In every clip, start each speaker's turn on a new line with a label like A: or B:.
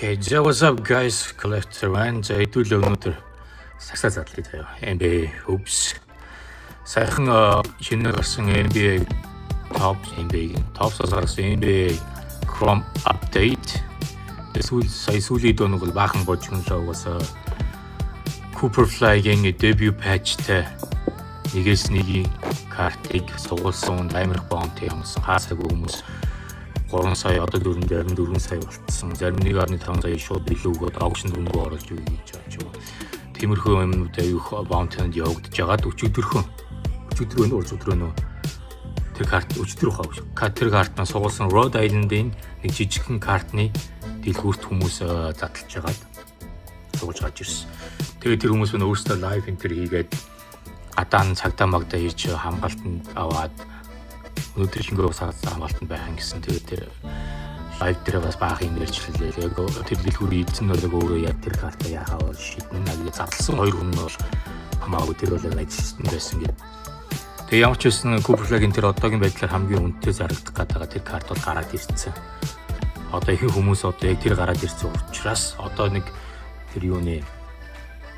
A: Okay, so what's up guys? Collector One. За хэдүүлээ өнөөдөр сагсаа задлаа заяа. NBA hoops. Сайхан шинээр гарсан NBA Tops гарсан NBA Chrome update. Сая сүүлийн дөө нэг баахан божигнолоо угаасаа Cooper Fly-гийн debut patch-тэй нэгээс нэгийн картыг сугуулсан амирх бонт юмсан хаасаагүй хүмүүс 3 сая одоо 4 сая болтсон. Зарим 1.5 сая шууд билүүгээд auction руу оруулж өгье гэж бодож байгаа. Тиймэрхүү юмнууд аюух баунтанд явагдаж байгаа. Өчигдөр өнөө тэр карт өчигдөр хаа. Тэр картнаа сугуулсан Rhode Island-ийн нэг жижигхэн картны дэлгүүрт хүмүүс задлж байгаад суулж гарч ирсэн. Тэгээд тэр хүмүүс нь өөрсдөө лайв энтер хийгээд адаан цагтаа магдаа хийж хамгаалтанд аваад өнөөдөр шингөө саацсан хамгаалтанд байх гэсэн. Тэгээд тэр лайв дээр бас баах юм ярьчлээ. Яг тэр дэлгүүрийн эзэн нь өөрөө яг тэр картаа яхаа бол шийднэ. Нэг зарлсан хоёр хүн нь бол хамаагүй тэр бол ажилласан байсан гэдэг. Тэгээ ямар ч байсан Cooper Flag-ийн тэр одоогийн байдлаар хамгийн үнэтэй зарагдах гэдэг тэр карт бол гараад ирсэн. Одоо их хүмүүс одоо яг тэр гараад ирсэн учраас одоо нэг тэр юуны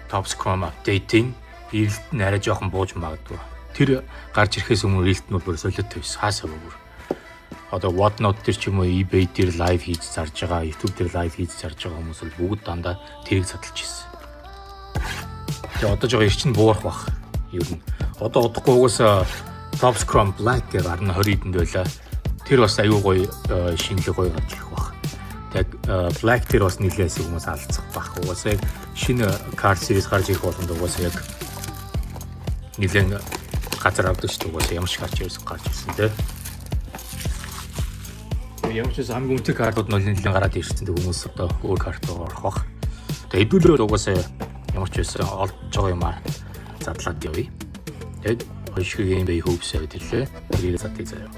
A: Tops Chrome update-ийн ирэлт нь арай жоохон бууж магадгүй. Тэр гарч ирэхээс өмнө ирэлт нь бүр солиотой байсан. Хаасаа бүр. Одоо Whatnot дээр ч юм уу eBay дээр live хийж зарж байгаа, YouTube дээр live хийж зарж байгаа хүмүүс бол бүгд дандаа тэрийг задлж ирсэн. Тэгээ одоо жоо ирчин буурах бах. Юу н. Одоо удахгүй угаасаа Tops Chrome Black гэж гарна 20 эдэнд байлаа. Тэр бас аюу гоё шинэлэг гоё гарч ирэх бах. Тэг Black дээр бас нэлээс хүмүүс алдцах бах. Угаасаа яг шинэ card series гарч ирэх болгонд угаасаа яг нэлээд газар авдаг шүү дээ. Угаасаа ямар ч гарч ирсэн тий. Ямар ч хамгийн үнэтэй картууд нь нэлээд гараад ирсэн дээ хүмүүс одоо өөр картаар орох бах. Тэг хэдүүлээ угаасаа ямар ч байсан олж байгаа юмаа задлаад явъя. Тэгэд хошиг NBA hoops авдиллээ. Тэрийг задтыг заяа.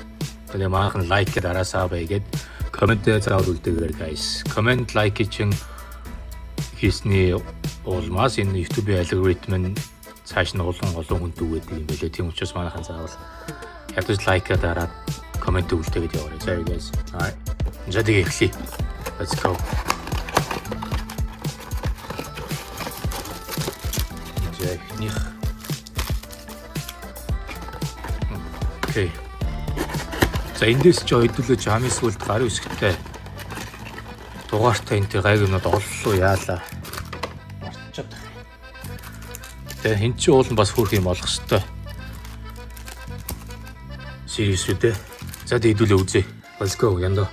A: Тэгээ маахан лайк гэдэг араасаа байгээд коммент заавал үлдээгээрэй guys. Коммент лайк чинь хийсний улмаас энэ YouTube алгоритм нь цааш нь олон хүнд үгээд юм байлээ. Тийм учраас маахан заавал ядаж лайк дараад коммент үлдээгээд яваарай. За guys. Alright. За тэгээ эхлэе. Let's go. Них. Окей. За эндээс ч ойдуулж хамын сүлд гарын үсгтэй дугаартай энэ тэр гайг юмнууд оллоо яалаа. Мартчихад байна. Тэгээ хин ч уулын бас хөрх юм олох хэвээр. Serious үү? За хэдүүлээ үзье. Let's go яндаа.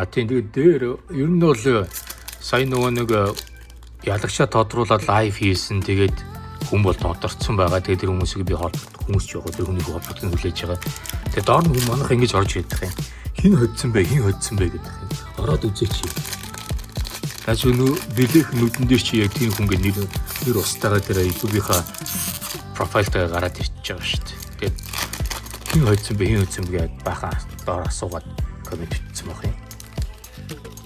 A: Тийм дээр ер нь бол сайн нөгөө нэг ялагчаа тодруулаад лайв хийсэн. Тэгээд хүн бол тодорцсон байгаа. Тэгээд тэр хүмүүсийг би хүмүүс ч яг тэр хүнийг холбогдсон хүлээж байгаа. Тэгээд доор нь манайх ингэж орж ирдэг юм. Хин hodсон бэ гэдэг юм. Ороод үзээч. Таач өнөө бэлэх нүдэн дээр чи яг тийм хүн нэр устдаа тэр YouTube-ийнхаа профайлтаа гараад ирчихэж байгаа шүү дээ. Тэгээд хин hodсон бэ гэдэг бахан доор асуугаад коммент хийсэн баг юм.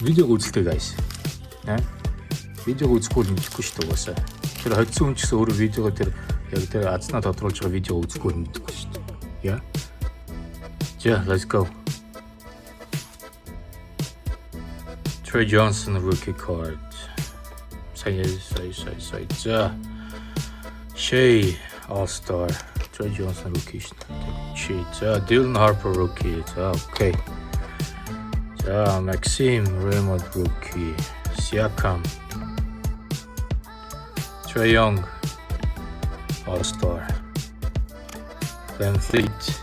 A: Видеог үзэлтэй guys. Видеог үзэхгүй мэдхгүй шүү дээ угаасаа. Тэр hodсон хүн ч гэсэн өөрөө видеого тэр яг тэр азнаа тодруулж байгаа видео үзэхгүй мэдхгүй шүү дээ. Yeah. Yeah, let's go. Trey Johnson rookie card. Say. Shea All-Star. Trey Johnson rookie. Cheat. Dylan Harper rookie. Okay. Maxime Raymond rookie. Siakam. Trae Young All-Star. Van Fleet.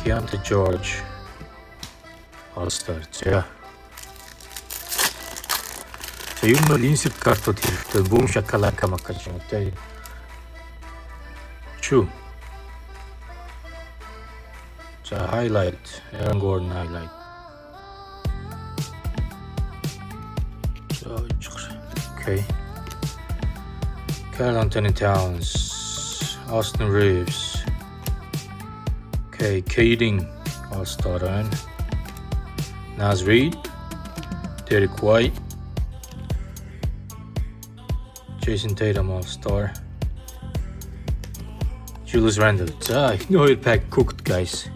A: Keontae George All-Star. За юм бол инсет картууд хэрэгтэй. Boom shakalaka макаж юм тий. Чу. За highlight. Aaron Gordon highlight. Okay. Karl Anthony Towns, Austin Reeves. Okay, Kading All-Star on. Naz Reid, Derek White, Jason Tatum All-Star, Julius Randle. За эхний хоёр пак cooked guys.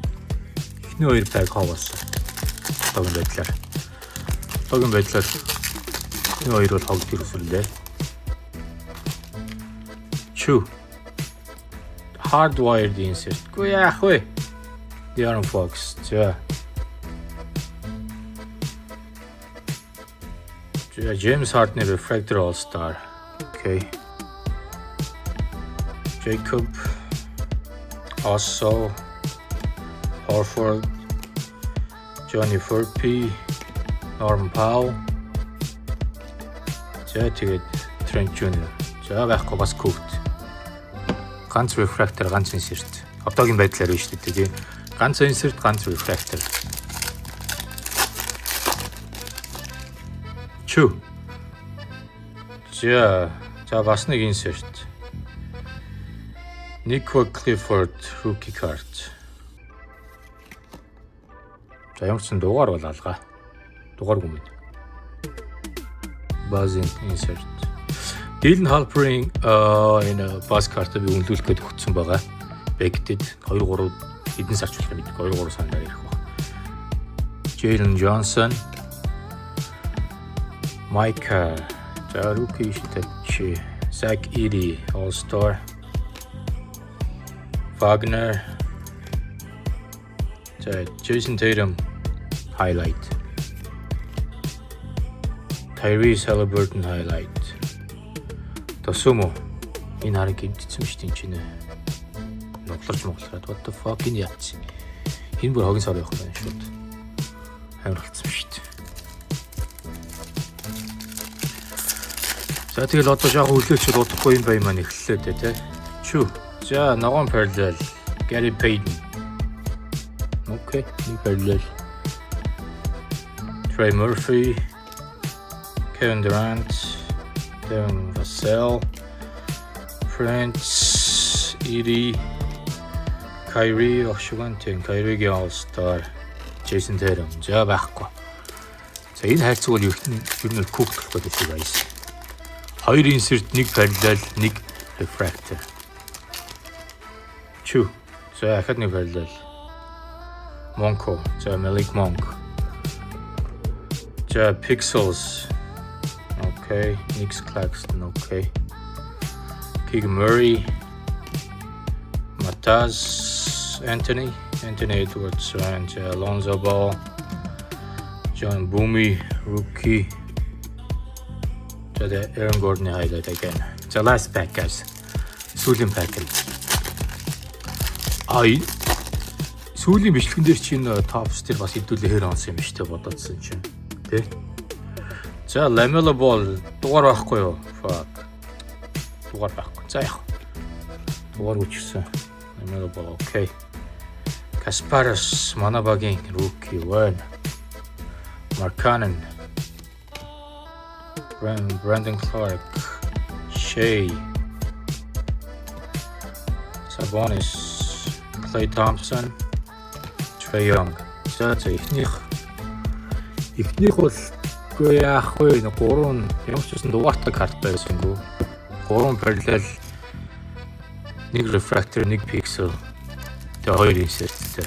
A: Эхний хоёр пак хаваас. Одоогийн байдлаар энэ хоёр бол хогд ирүүлээ. Chew. Hardwired insert. Гүй яах вэ? Darren Fox. За. James Harden Refractor All-Star. Okay. Jacob. Also. Horford. Johnny Furphy. Norman Powell. За тэгээд Trent Jr. За байхгүй бас Cooked. Ганц refractor, ганц insert. Одоогийн байдлаар биш үү тийм. Ганц insert, ганц refractor. Chew. За бас нэг insert. Nico Clifford rookie card. За ямар ч дугаар бол алгаа. Дугааргүй юм. Buzzing insert. Dylan Halperin энэ бас картаа би үнэлүүлэх гээд өгсөн байгаа. Backed 2-3 эдэн сарчлах юм гэдэг 2-3 сандаар ирэх баг. Jalen Johnson, Micah, Rookie Shitachi, Zach Edey, All-Star, Wagner, Jason Tatum, Highlight, Tyrese Halliburton, Highlight. Тосомо энэ хараг гимтсэн шүү дээ чинь. Ноглорч what the fuck энэ яац. Энэ бүр хогийн сар явах байна шууд. Хамралцсан шүү дээ. За тэгэл одоо яг үлээч удахгүй юм бай маань эхэллээ дээ тий. Chew. За ногоон parallel Gary Payton. Okay, нэг parallel. Trey Murphy, Kevin Durant, Devin Vassell, Prince, Edey, Kyrie, Kyrie-гийн All-Star, Jason Tatum. За байхгүй. За энэ хайрцаг бол ер нь Cook болох гэдэг байсан. Хоёр insert, нэг parallel, нэг refractor. Chew. За ахад нэг parallel. Monko. За Malik Monk. За Pixels. Okay, Nick Claxton, okay. Keegan Murray, Mataz, Anthony Edwards, and Alonzo Ball, John Boomy, rookie. The Aaron Gordon highlight again. It's the last pack, guys. Сүүлийн pack. Сүүлийн бичлэгэн дээр чинь tops дээр бас хэдүүлээ онсон юм шүү дээ бодоодсэн чинь. Тэ? За Lamelo Ball дугаар байхгүй юу? Fuck. Дугаар байхгүй. За яах. Дугаар үчсэн. Lamelo Ball okay. Kasparas Manabaгийн rookie one. Markkanen. Brandon Clark. Shea. Sabonis. Klay Thompson. Trae Young. За ихнийх бол үгүй яах вэ? 3 ямар ч гэсэн дугаартай карт байсангүй. 3 parallel, нэг refractor, нэг pixel. Тэгээ 2 insertтэй.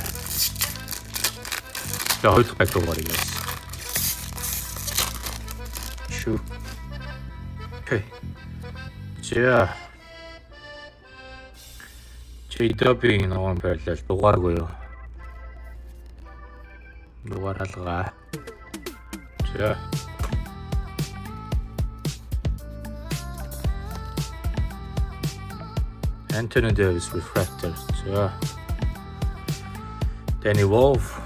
A: Тэгээ 2 дахь баг дугаарыг байсан. Chew. Okay. За. JW-ийн ногоон parallel дугааргүй юу? Дугаар алгаа. За. Anthony Davis refractor. So Danny Wolf,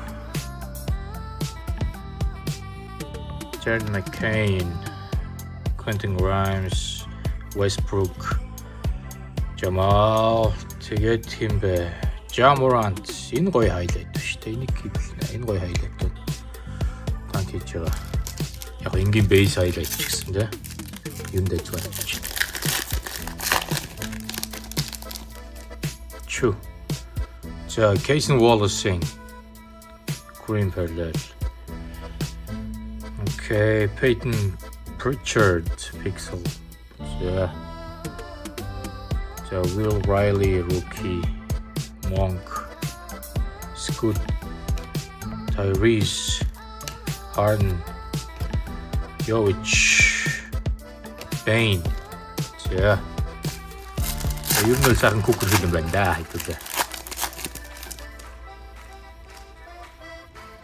A: Jared McCain, Quentin Grimes, Westbrook, Jamal, тэгээд хин бэ? Ja Morant. Энэ гоё хайлайт шүү дээ. Энийг хийлнэ. Энэ гоё хайлайт. Танк хийж байгаа. Яг энгийн base хайлайт ч гэсэн дээ. Юм дээр зүгээр. Chew. So Cason Wallace, green parallel. Okay, Peyton Pritchard, pixel. So Will Riley, rookie. Monk, Scoot, Tyrese, Harden, Jovic, Bane. За. Ер нь л сайхан Cooper film байна да хэвлээ.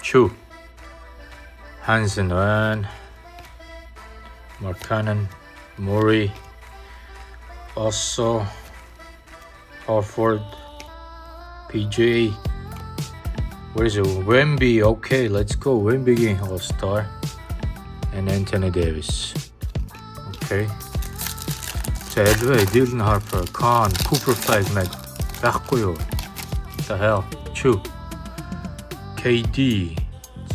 A: Chu, Hansen, Markkanen, Murray, Osso, Horford, PJ. Where's it? Wemby. Okay, let's go. Wemby All-Star. And Anthony Davis. Okay. So, anyway, Dylan Harper, Khan, Cooper Flag, байхгүй юу? What the hell? Chu. KD.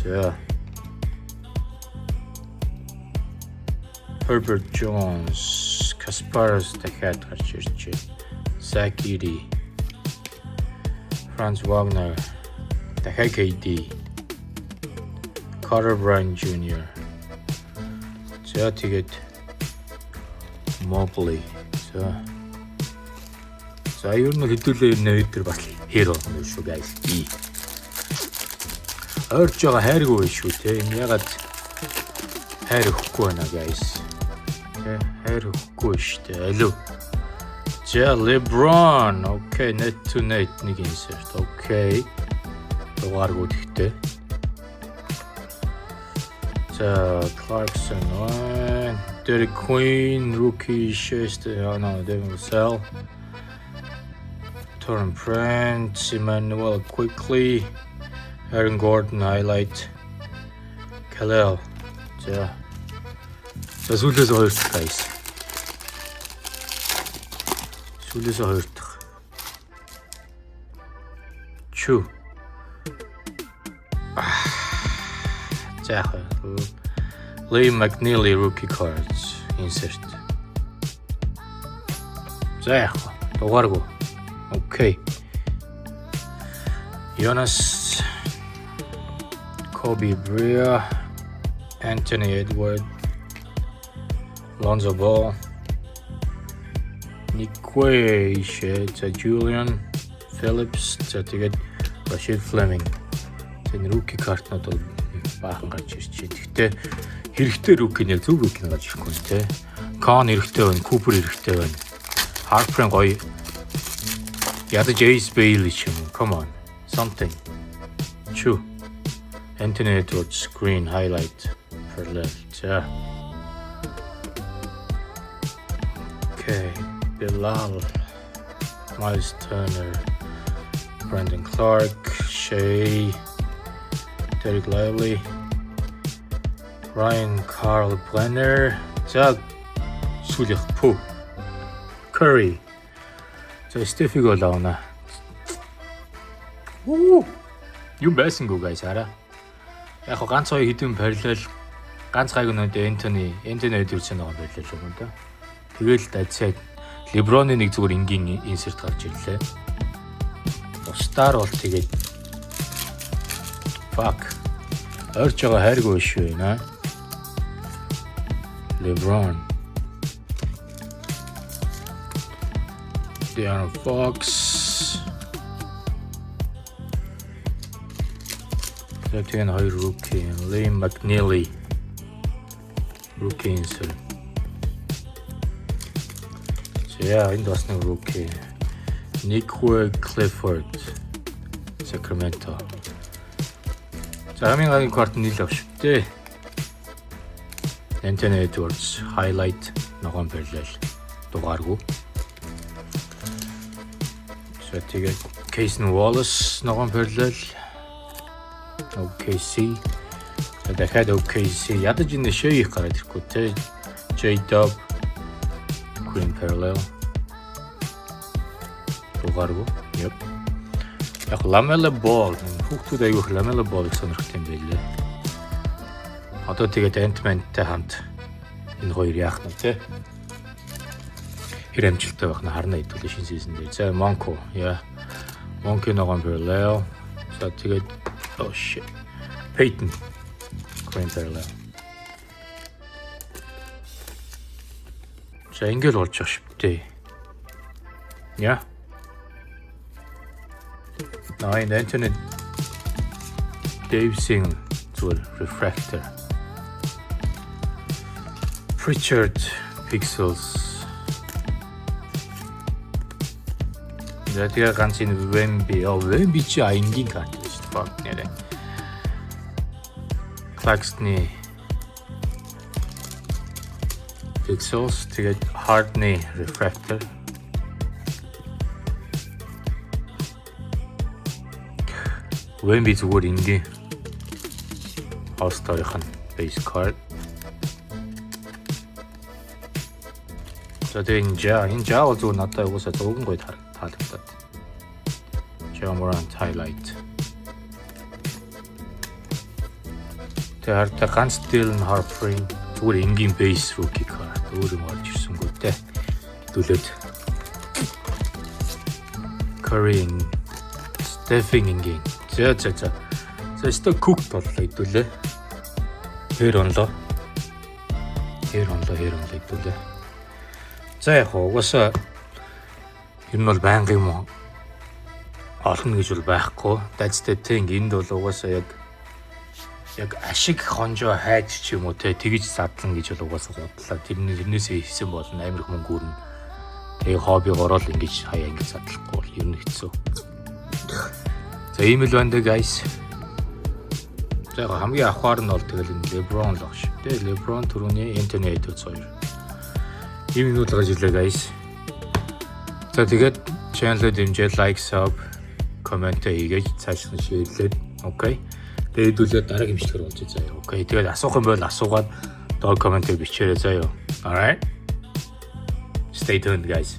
A: So, Herbert Jones, Kasparas дахиад гарч ирчээ. Zach Edey, Franz Wagner, дахиад KD, Carter Bryant Jr. За тэгээд Mobley. За ер нь хэдүүлээ нэр бас хэр болно шүү guys. Орж байгаа хайргүй шүү те. Энэ ягаад хайр өгөхгүй байна guys. Тэ хайр өгөхгүй шүү дээ. Алуу. За LeBron. Okay, net to net нэг insert. Okay. Дугааргүй гэхдээ. За Clarkson, Derek Queen, rookie, Devin Vassell, Torrey Prince, Emmanuel Quickly, Aaron Gordon highlight, Khalil. За сүүлээс хоёр дахь guys. Сүүлээс хоёр дахь. Chu. За Lee McNeely rookie cards insert. За дугааргүй. Okay. Jonas, Kobe Bryant, Anthony Edwards, Lonzo Ball, Nikwe Ishii, Julian Phillips, тэгээд Rashid Fleming. Энэ rookie card-нууд бол баахан гарч ирчихэ. Гэхдээ хэрэгтэй rookie нь яг зөв rookie нь гарч ирэхгүй те. Khan хэрэгтэй байна, Cooper хэрэгтэй байна. Harper гоё. Ядаж Ace Bailey ч юм уу. Come on. Something. Chu. Anthony Edwards screen highlight parallel. За. Okay. Bilal, Miles Turner, Brandon Clark, Shea, Derek Lively, Ryan Carl Brenner, за сүүлийнх Pooh, Curry. За Steph-ийг бол авна. Юу байсангүй guys хараа. Яг ганц хоёр хэдэн параллел ганц гайг нүд Anthony Edwards байгаа байлаа юм да. Тэгэл дайцаад LeBron-ы нэг зүгээр энгийн insert гарч ирлээ. Star бол тэгээд fuck. Орж байгаа хайргүй шүү нэ. LeBron. De'Aaron Fox. Тэгээд хоёр rookie, Lee McNeely. Rookie insert. Yeah, энд бас нэг rookie. Nikwe Clifford, Sacramento. За хамгийн гайхалтай карт нийл авшигтэй. Anthony Edwards highlight ногоон параллел дугааргүй. За тэгээд Cason Wallace ногоон параллел. OKC. дахиад OKC ядаж энэ шээ их гараад ирэхгүй те. J-Dub Green Parallel дугааргүй. Yep. Яг LaMelo Ball хүүхдүүд аягүй LaMelo Ball-ыг сонирхдаг юм байлээ. Одоо тэгээд Ant-Man-тай хамт энэ хоёр яах нь те. Хэр амжилттай байх нь харна хэдүүлээ шинэ сизон дээр. За Monco яа. Monco ногоон Parallel. За тэгээд oh shit. Peyton Green Parallel. За ингээл болж байгаа швтээ. Яа. Найн Anthony Davis-ийн зүгээр refractor. Pritchard pixels. Тэгээ ганц энэ Wemby чи аянгийн карт гэж байна нэрээ. Claxton-ы pixels тэгээд Harden-ы refractor. Wemby зүгээр ингийн All-Star-ийн base card. За тэгээ энэ жаа бол зүгээр надад угаасаа зөөгөн гоё таалагдаад. Ja Morant highlight. Тэр ганц Dylan Harper-ийн зүгээр энгийн base rookie card өөр юм орж ирсэнгүй те. Хэдүүлээд Curry, Stephen энгийн. За. Өстө Cook боллоо хэдүүлээ. Хэр онлоо хэдүүлээ. За яг угаасаа ер нь бол байнга юм олно гэж бол байхгүй. That's the thing. Энд бол угаасаа яг ашиг хонжоо хайж ч юм уу те тэгж задлан гэж бол угаасаа бодлоо. Тэрнээсээ хийсэн бол амар их мөнгө өрнө. Тэгээ хоббиг ороод ингэж хаяа ингэж задлахгүй бол ер нь хэцүү. За ийм л байна даа guys. За хамгийн авахар нь бол тэгэл энэ LeBron л баг шүү. Тэгээ LeBron түрүүний Anthony Edwards хоёр. Ийм минут гарч ирлээ guys. За тэгээд channel-д дэмжиж like, sub, comment хийгээд цааш нь share-лээд. Окей. Тэгээд хэдүүлээ дараагийн имжлэгээр болж заяа. Окей. Тэгээд асуух юм бол асуугаад доор comment-ээр бичээрэй заяа. Alright. Stay tuned guys.